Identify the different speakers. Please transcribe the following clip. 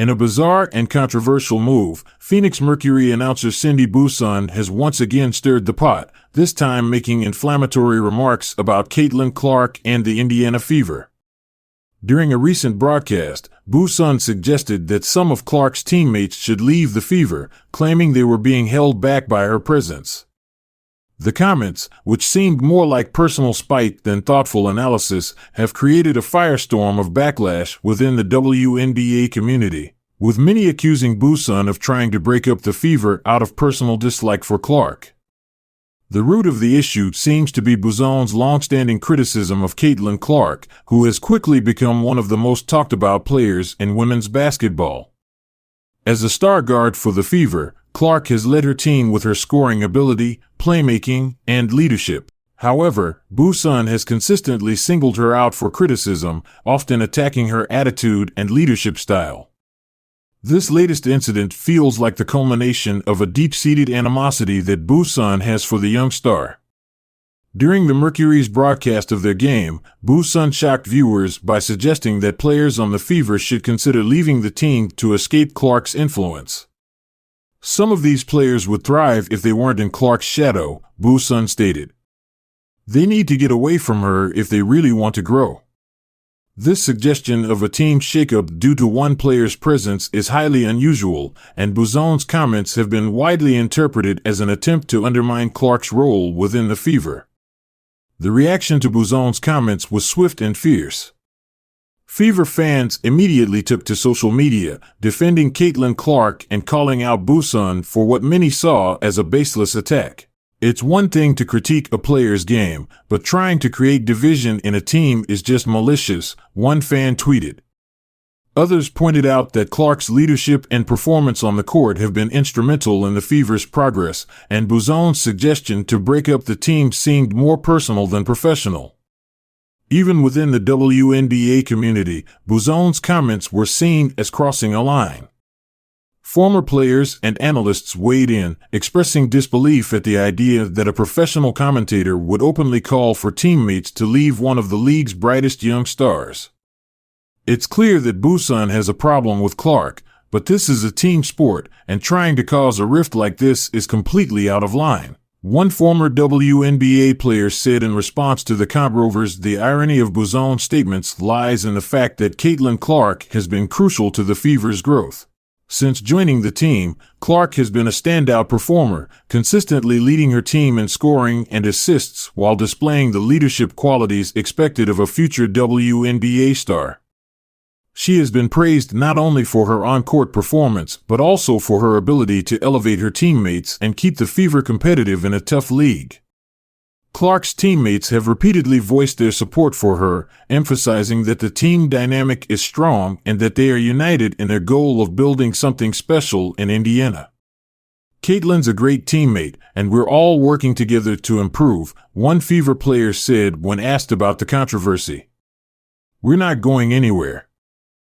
Speaker 1: In a bizarre and controversial move, Phoenix Mercury announcer Cindy Buson has once again stirred the pot, this time making inflammatory remarks about Caitlin Clark and the Indiana Fever. During a recent broadcast, Buson suggested that some of Clark's teammates should leave the Fever, claiming they were being held back by her presence. The comments, which seemed more like personal spite than thoughtful analysis, have created a firestorm of backlash within the WNBA community, with many accusing Buson of trying to break up the Fever out of personal dislike for Clark. The root of the issue seems to be Buson's long-standing criticism of Caitlin Clark, who has quickly become one of the most talked-about players in women's basketball. As a star guard for the Fever, Clark has led her team with her scoring ability, playmaking, and leadership. However, Buson has consistently singled her out for criticism, often attacking her attitude and leadership style. This latest incident feels like the culmination of a deep-seated animosity that Buson has for the young star. During the Mercury's broadcast of their game, Buson shocked viewers by suggesting that players on the Fever should consider leaving the team to escape Clark's influence. Some of these players would thrive if they weren't in Clark's shadow, Buson stated. They need to get away from her if they really want to grow. This suggestion of a team shakeup due to one player's presence is highly unusual, and Buson's comments have been widely interpreted as an attempt to undermine Clark's role within the Fever. The reaction to Buson's comments was swift and fierce. Fever fans immediately took to social media, defending Caitlin Clark and calling out Buson for what many saw as a baseless attack. It's one thing to critique a player's game, but trying to create division in a team is just malicious, one fan tweeted. Others pointed out that Clark's leadership and performance on the court have been instrumental in the Fever's progress, and Buson's suggestion to break up the team seemed more personal than professional. Even within the WNBA community, Buson's comments were seen as crossing a line. Former players and analysts weighed in, expressing disbelief at the idea that a professional commentator would openly call for teammates to leave one of the league's brightest young stars. It's clear that Buson has a problem with Clark, but this is a team sport, and trying to cause a rift like this is completely out of line. One former WNBA player said in response to the controversy, the irony of Buson's statements lies in the fact that Caitlin Clark has been crucial to the Fever's growth. Since joining the team, Clark has been a standout performer, consistently leading her team in scoring and assists while displaying the leadership qualities expected of a future WNBA star. She has been praised not only for her on-court performance, but also for her ability to elevate her teammates and keep the Fever competitive in a tough league. Clark's teammates have repeatedly voiced their support for her, emphasizing that the team dynamic is strong and that they are united in their goal of building something special in Indiana. Caitlin's a great teammate, and we're all working together to improve, one Fever player said when asked about the controversy. We're not going anywhere.